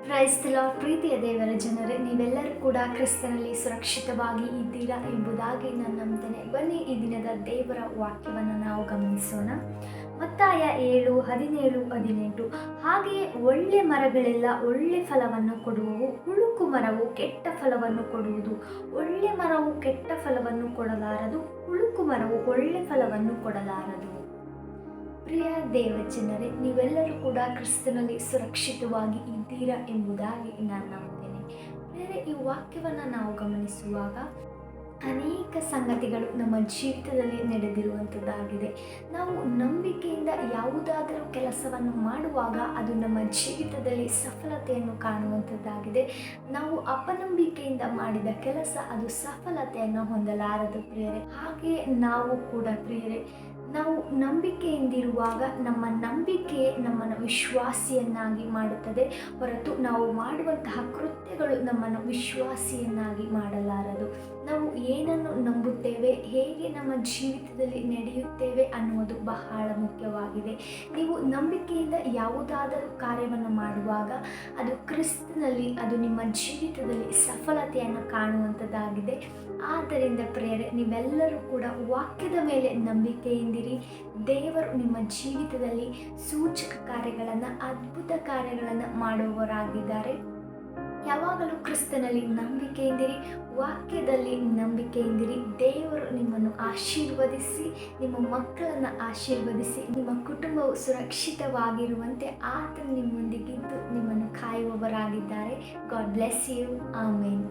Price the lord. ಪ್ರೀತಿಯ ದೇವರ ಜನರೇ, ನೀವೆಲ್ಲರೂ ಕೂಡ ಕ್ರಿಸ್ತನಲ್ಲಿ ಸುರಕ್ಷಿತವಾಗಿ ಇದ್ದೀರಾ ಎಂಬುದಾಗಿ ನಾನು ನಂಬ್ತೇನೆ. ಬನ್ನಿ, ಈ ದಿನದ ದೇವರ ವಾಕ್ಯವನ್ನು ನಾವು ಗಮನಿಸೋಣ. ಮತ್ತಾಯ 7:17-18. ಹಾಗೆಯೇ ಒಳ್ಳೆ ಮರಗಳೆಲ್ಲ ಒಳ್ಳೆ ಫಲವನ್ನು ಕೊಡುವವು, ಹುಳುಕು ಮರವು ಕೆಟ್ಟ ಫಲವನ್ನು ಕೊಡುವುದು. ಒಳ್ಳೆ ಮರವು ಕೆಟ್ಟ ಫಲವನ್ನು ಕೊಡಲಾರದು, ಹುಳುಕು ಮರವು ಒಳ್ಳೆ ಫಲವನ್ನು ಕೊಡಲಾರದು. ಪ್ರಿಯ ದೇವಜನರೇ, ನೀವೆಲ್ಲರೂ ಕೂಡ ಕ್ರಿಸ್ತನಲ್ಲಿ ಸುರಕ್ಷಿತವಾಗಿ ಇದ್ದೀರಾ ಎಂಬುದಾಗಿ ನಾನು ನಂಬ್ತೇನೆ. ಬೇರೆ ಈ ವಾಕ್ಯವನ್ನು ನಾವು ಗಮನಿಸುವಾಗ ಅನೇಕ ಸಂಗತಿಗಳು ನಮ್ಮ ಜೀವಿತದಲ್ಲಿ ನಡೆದಿರುವಂಥದ್ದಾಗಿದೆ. ನಾವು ನಂಬಿಕೆಯಿಂದ ಯಾವುದಾದರೂ ಕೆಲಸವನ್ನು ಮಾಡುವಾಗ ಅದು ನಮ್ಮ ಜೀವಿತದಲ್ಲಿ ಸಫಲತೆಯನ್ನು ಕಾಣುವಂಥದ್ದಾಗಿದೆ. ನಾವು ಅಪನಂಬಿಕೆಯಿಂದ ಮಾಡಿದ ಕೆಲಸ ಅದು ಸಫಲತೆಯನ್ನು ಹೊಂದಲಾರದು ಪ್ರಿಯರೇ. ಹಾಗೆಯೇ ನಾವು ಕೂಡ ಪ್ರಿಯರೇ, ನಾವು ನಂಬಿಕೆಯಿಂದಿರುವಾಗ ನಮ್ಮ ನಂಬಿಕೆಯೇ ನಮ್ಮನ್ನು ವಿಶ್ವಾಸಿಯನ್ನಾಗಿ ಮಾಡುತ್ತದೆ ಹೊರತು ನಾವು ಮಾಡುವಂತಹ ಕೃತ್ಯಗಳು ನಮ್ಮನ್ನು ವಿಶ್ವಾಸಿಯನ್ನಾಗಿ ಮಾಡಲಾರದು. ನಾವು ಏನನ್ನು ನಂಬುತ್ತೇವೆ, ಹೇಗೆ ನಮ್ಮ ಜೀವಿತದಲ್ಲಿ ನಡೆಯುತ್ತೇವೆ ಅನ್ನುವುದು ಬಹಳ ಮುಖ್ಯವಾಗಿದೆ. ನೀವು ನಂಬಿಕೆಯಿಂದ ಯಾವುದಾದರೂ ಕಾರ್ಯವನ್ನು ಮಾಡುವಾಗ ಅದು ಕ್ರಿಸ್ತನಲ್ಲಿ, ಅದು ನಿಮ್ಮ ಜೀವಿತದಲ್ಲಿ ಸಫಲತೆಯನ್ನು ಕಾಣುವಂಥದ್ದಾಗಿದೆ. ಆದ್ದರಿಂದ ಪ್ರಿಯರೇ, ನೀವೆಲ್ಲರೂ ಕೂಡ ವಾಕ್ಯದ ಮೇಲೆ ನಂಬಿಕೆಯಿಂದಿರಿ. ದೇವರು ನಿಮ್ಮ ಜೀವಿತದಲ್ಲಿ ಸೂಚಕ ಕಾರ್ಯಗಳನ್ನು, ಅದ್ಭುತ ಕಾರ್ಯಗಳನ್ನು ಮಾಡುವವರಾಗಿದ್ದಾರೆ. ಯಾವಾಗಲೂ ಕ್ರಿಸ್ತನಲ್ಲಿ ನಂಬಿಕೆಯಿಂದಿರಿ, ವಾಕ್ಯದಲ್ಲಿ ನಂಬಿಕೆಯಿಂದಿರಿ. ದೇವರು ನಿಮ್ಮನ್ನು ಆಶೀರ್ವದಿಸಿ, ನಿಮ್ಮ ಮಕ್ಕಳನ್ನು ಆಶೀರ್ವದಿಸಿ, ನಿಮ್ಮ ಕುಟುಂಬವು ಸುರಕ್ಷಿತವಾಗಿರುವಂತೆ ಆತನು ನಿಮ್ಮೊಂದಿಗಿದ್ದು ನಿಮ್ಮನ್ನು ಕಾಯುವವರಾಗಿದ್ದಾರೆ. God bless you. ಆಮೇನ್.